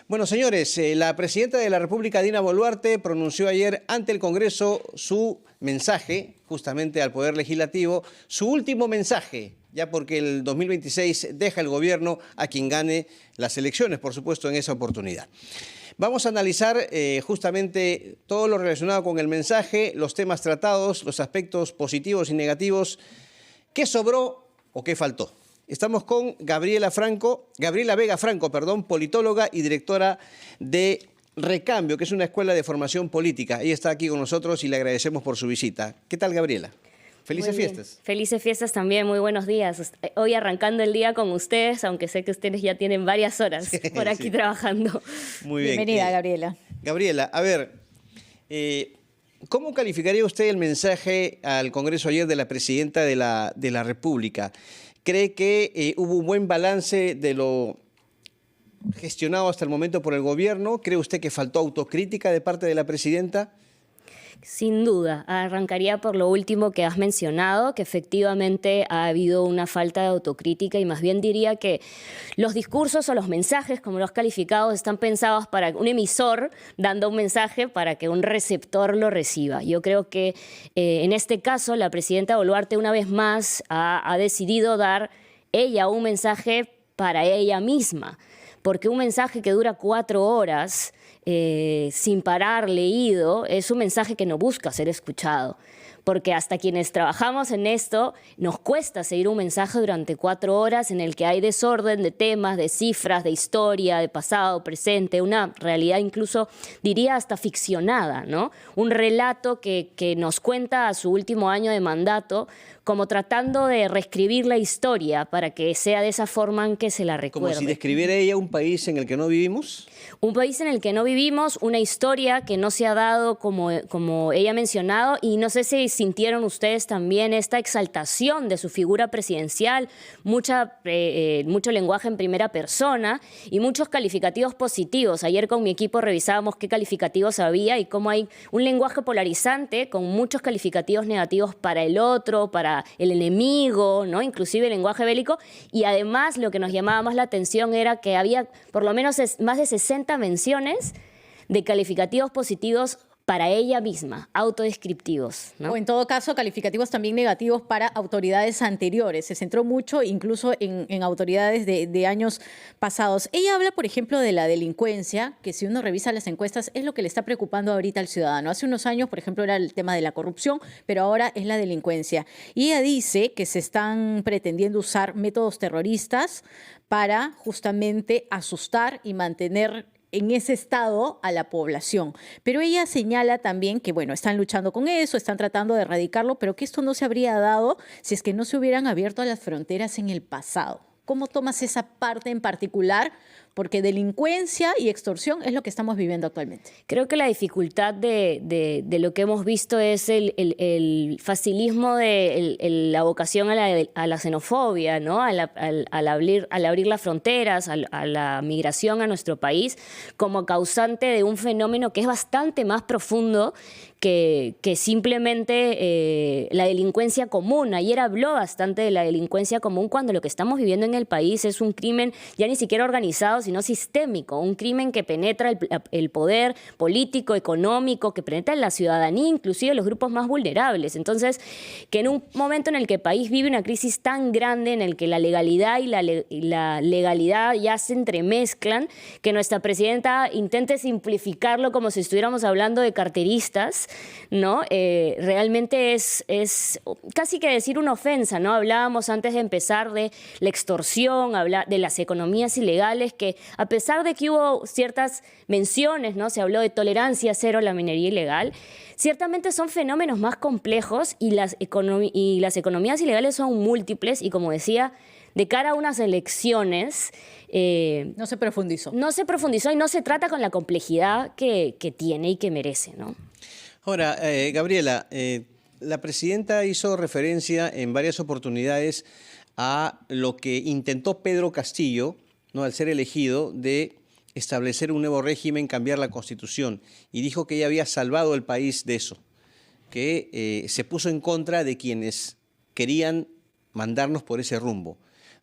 Bueno, señores, la presidenta de la República, Dina Boluarte, pronunció ayer ante el Congreso su mensaje, justamente al Poder Legislativo, su último mensaje, ya porque el 2026 deja el gobierno a quien gane las elecciones, por supuesto, en esa oportunidad. Vamos a analizar justamente todo lo relacionado con el mensaje, los temas tratados, los aspectos positivos y negativos, qué sobró o qué faltó. Estamos con Gabriela Vega Franco, politóloga y directora de Recambio, que es una escuela de formación política. Ella está aquí con nosotros y le agradecemos por su visita. ¿Qué tal, Gabriela? Felices fiestas. Felices fiestas también, muy buenos días. Hoy arrancando el día con ustedes, aunque sé que ustedes ya tienen varias horas por aquí trabajando. Muy bien. Bienvenida, Gabriela. Gabriela, a ver, ¿cómo calificaría usted el mensaje al Congreso ayer de la presidenta de la República? ¿Cree que hubo un buen balance de lo gestionado hasta el momento por el gobierno? ¿Cree usted que faltó autocrítica de parte de la presidenta? Sin duda, arrancaría por lo último que has mencionado, que efectivamente ha habido una falta de autocrítica y más bien diría que los discursos o los mensajes, como los has calificado, están pensados para un emisor dando un mensaje para que un receptor lo reciba. Yo creo que en este caso la presidenta Boluarte una vez más ha decidido dar ella un mensaje para ella misma, porque un mensaje que dura 4 horas sin parar leído, es un mensaje que no busca ser escuchado. Porque hasta quienes trabajamos en esto, nos cuesta seguir un mensaje durante 4 horas en el que hay desorden de temas, de cifras, de historia, de pasado, presente, una realidad incluso, diría, hasta ficcionada, ¿no? Un relato que nos cuenta a su último año de mandato, como tratando de reescribir la historia para que sea de esa forma en que se la recuerde. ¿Como si describiera ella un país en el que no vivimos? Un país en el que no vivimos, una historia que no se ha dado como ella ha mencionado, y no sé si sintieron ustedes también esta exaltación de su figura presidencial, mucho lenguaje en primera persona y muchos calificativos positivos. Ayer con mi equipo revisábamos qué calificativos había y cómo hay un lenguaje polarizante con muchos calificativos negativos para el otro, para el enemigo, ¿no? Inclusive el lenguaje bélico, y además lo que nos llamaba más la atención era que había por lo menos más de 60 menciones de calificativos positivos para ella misma, autodescriptivos, ¿no? O en todo caso, calificativos también negativos para autoridades anteriores. Se centró mucho incluso en autoridades de años pasados. Ella habla, por ejemplo, de la delincuencia, que si uno revisa las encuestas es lo que le está preocupando ahorita al ciudadano. Hace unos años, por ejemplo, era el tema de la corrupción, pero ahora es la delincuencia. Y ella dice que se están pretendiendo usar métodos terroristas para justamente asustar y mantener en ese estado a la población. Pero ella señala también que, bueno, están luchando con eso, están tratando de erradicarlo, pero que esto no se habría dado si es que no se hubieran abierto las fronteras en el pasado. ¿Cómo tomas esa parte en particular? Porque delincuencia y extorsión es lo que estamos viviendo actualmente. Creo que la dificultad de lo que hemos visto es el facilismo de la vocación a la xenofobia, ¿no? Al abrir las fronteras, a la migración a nuestro país, como causante de un fenómeno que es bastante más profundo que simplemente la delincuencia común. Ayer habló bastante de la delincuencia común cuando lo que estamos viviendo en el país es un crimen ya ni siquiera organizado, sino sistémico, un crimen que penetra el poder político, económico, que penetra en la ciudadanía, inclusive los grupos más vulnerables. Entonces, que en un momento en el que el país vive una crisis tan grande, en el que la legalidad y la legalidad ya se entremezclan, que nuestra presidenta intente simplificarlo como si estuviéramos hablando de carteristas, ¿no? Realmente es casi que decir una ofensa, ¿no? Hablábamos antes de empezar de la extorsión, de las economías ilegales, que a pesar de que hubo ciertas menciones, ¿no? Se habló de tolerancia cero a la minería ilegal, ciertamente son fenómenos más complejos y las economías ilegales son múltiples y, como decía, de cara a unas elecciones no se profundizó. No se profundizó y no se trata con la complejidad que tiene y que merece, ¿no? Ahora, Gabriela, la presidenta hizo referencia en varias oportunidades a lo que intentó Pedro Castillo, ¿no?, al ser elegido, de establecer un nuevo régimen, cambiar la Constitución, y dijo que ella había salvado el país de eso, que se puso en contra de quienes querían mandarnos por ese rumbo.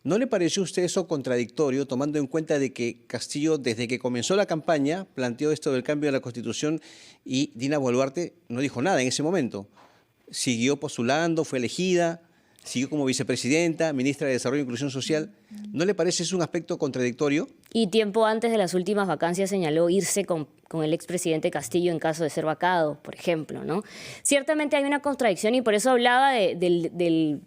¿No le pareció a usted eso contradictorio, tomando en cuenta de que Castillo, desde que comenzó la campaña, planteó esto del cambio de la Constitución y Dina Boluarte no dijo nada en ese momento? Siguió postulando, fue elegida, siguió como vicepresidenta, ministra de Desarrollo e Inclusión Social. ¿No le parece eso un aspecto contradictorio? Y tiempo antes de las últimas vacancias señaló irse con el expresidente Castillo en caso de ser vacado, por ejemplo, ¿no? Ciertamente hay una contradicción y por eso hablaba de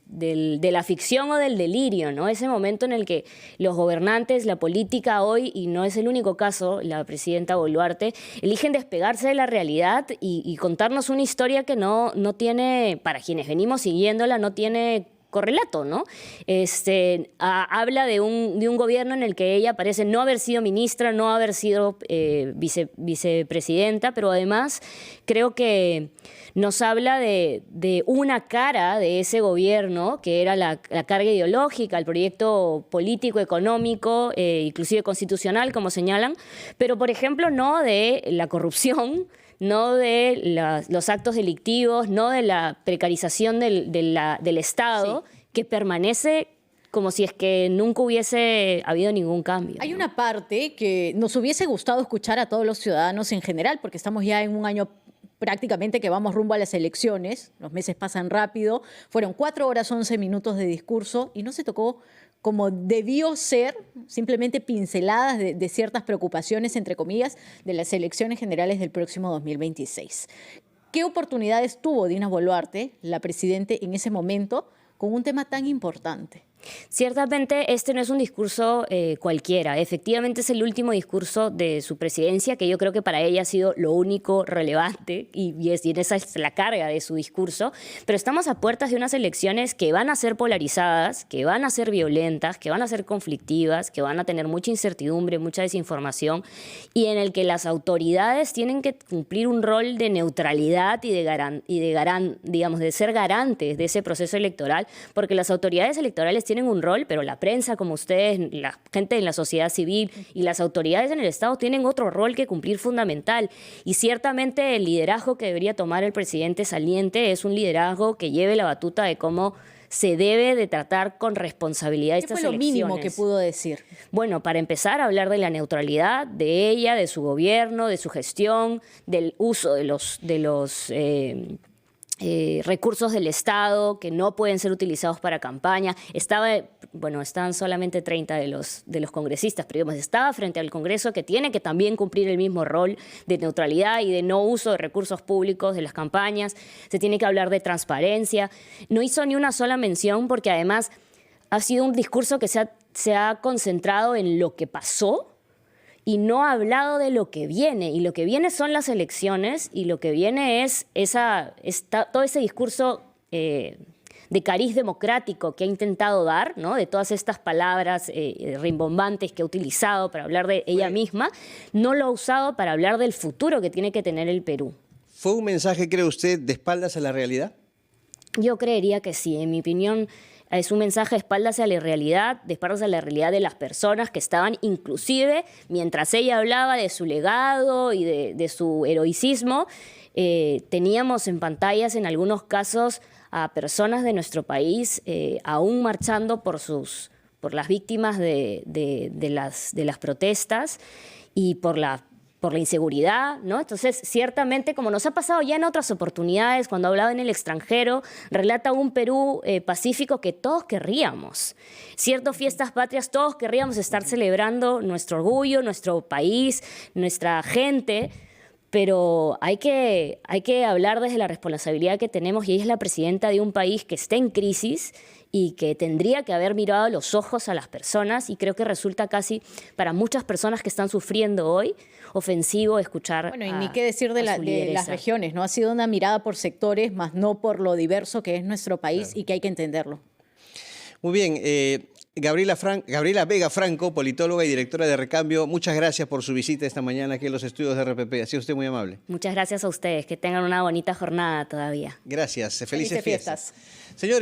la ficción o del delirio, ¿no? Ese momento en el que los gobernantes, la política hoy, y no es el único caso, la presidenta Boluarte, eligen despegarse de la realidad y contarnos una historia que no tiene, para quienes venimos siguiéndola, no tiene correlato, ¿no? Habla de un gobierno en el que ella parece no haber sido ministra, no haber sido vicepresidenta, pero además creo que nos habla de una cara de ese gobierno, que era la carga ideológica, el proyecto político, económico, inclusive constitucional, como señalan, pero por ejemplo no de la corrupción, no de los actos delictivos, no de la precarización del Estado, sí, que permanece como si es que nunca hubiese habido ningún cambio. Hay una parte que nos hubiese gustado escuchar a todos los ciudadanos en general, porque estamos ya en un año prácticamente que vamos rumbo a las elecciones, los meses pasan rápido, fueron 4 horas 11 minutos de discurso y no se tocó como debió ser, simplemente pinceladas de ciertas preocupaciones, entre comillas, de las elecciones generales del próximo 2026. ¿Qué oportunidades tuvo Dina Boluarte, la presidenta, en ese momento, con un tema tan importante? Ciertamente este no es un discurso cualquiera, efectivamente es el último discurso de su presidencia, que yo creo que para ella ha sido lo único relevante y esa es la carga de su discurso, pero estamos a puertas de unas elecciones que van a ser polarizadas, que van a ser violentas, que van a ser conflictivas, que van a tener mucha incertidumbre, mucha desinformación y en el que las autoridades tienen que cumplir un rol de neutralidad y de ser garantes de ese proceso electoral, porque las autoridades electorales tienen un rol, pero la prensa, como ustedes, la gente en la sociedad civil y las autoridades en el Estado tienen otro rol que cumplir fundamental. Y ciertamente el liderazgo que debería tomar el presidente saliente es un liderazgo que lleve la batuta de cómo se debe de tratar con responsabilidad estas elecciones. ¿Qué fue lo mínimo que pudo decir? Bueno, para empezar a hablar de la neutralidad de ella, de su gobierno, de su gestión, del uso de los recursos del Estado que no pueden ser utilizados para campaña. Estaban solamente 30 de los congresistas, pero digamos, estaba frente al Congreso que tiene que también cumplir el mismo rol de neutralidad y de no uso de recursos públicos de las campañas. Se tiene que hablar de transparencia. No hizo ni una sola mención porque además ha sido un discurso que se ha concentrado en lo que pasó y no ha hablado de lo que viene. Y lo que viene son las elecciones y lo que viene es todo ese discurso de cariz democrático que ha intentado dar, ¿no? De todas estas palabras rimbombantes que ha utilizado para hablar de ella misma, no lo ha usado para hablar del futuro que tiene que tener el Perú. ¿Fue un mensaje, cree usted, de espaldas a la realidad? Yo creería que sí. En mi opinión, es un mensaje de espaldas a la realidad, de espaldas a la realidad de las personas que estaban, inclusive, mientras ella hablaba de su legado y de su heroicismo, teníamos en pantallas, en algunos casos, a personas de nuestro país aún marchando por las víctimas de las protestas y por la inseguridad, ¿no? Entonces, ciertamente, como nos ha pasado ya en otras oportunidades, cuando hablaba en el extranjero, relata un Perú pacífico que todos querríamos. Ciertas fiestas patrias, todos querríamos estar celebrando nuestro orgullo, nuestro país, nuestra gente, pero hay que hablar desde la responsabilidad que tenemos y ella es la presidenta de un país que está en crisis y que tendría que haber mirado a los ojos a las personas y creo que resulta casi para muchas personas que están sufriendo hoy ofensivo escuchar. Bueno, y ni qué decir de las regiones, ¿no? Ha sido una mirada por sectores, más no por lo diverso que es nuestro país, claro, y que hay que entenderlo. Muy bien, Gabriela Vega Franco, politóloga y directora de Recambio, muchas gracias por su visita esta mañana aquí en los estudios de RPP. Ha sido usted muy amable. Muchas gracias a ustedes, que tengan una bonita jornada todavía. Gracias, felices fiestas. Fiestas. Señores.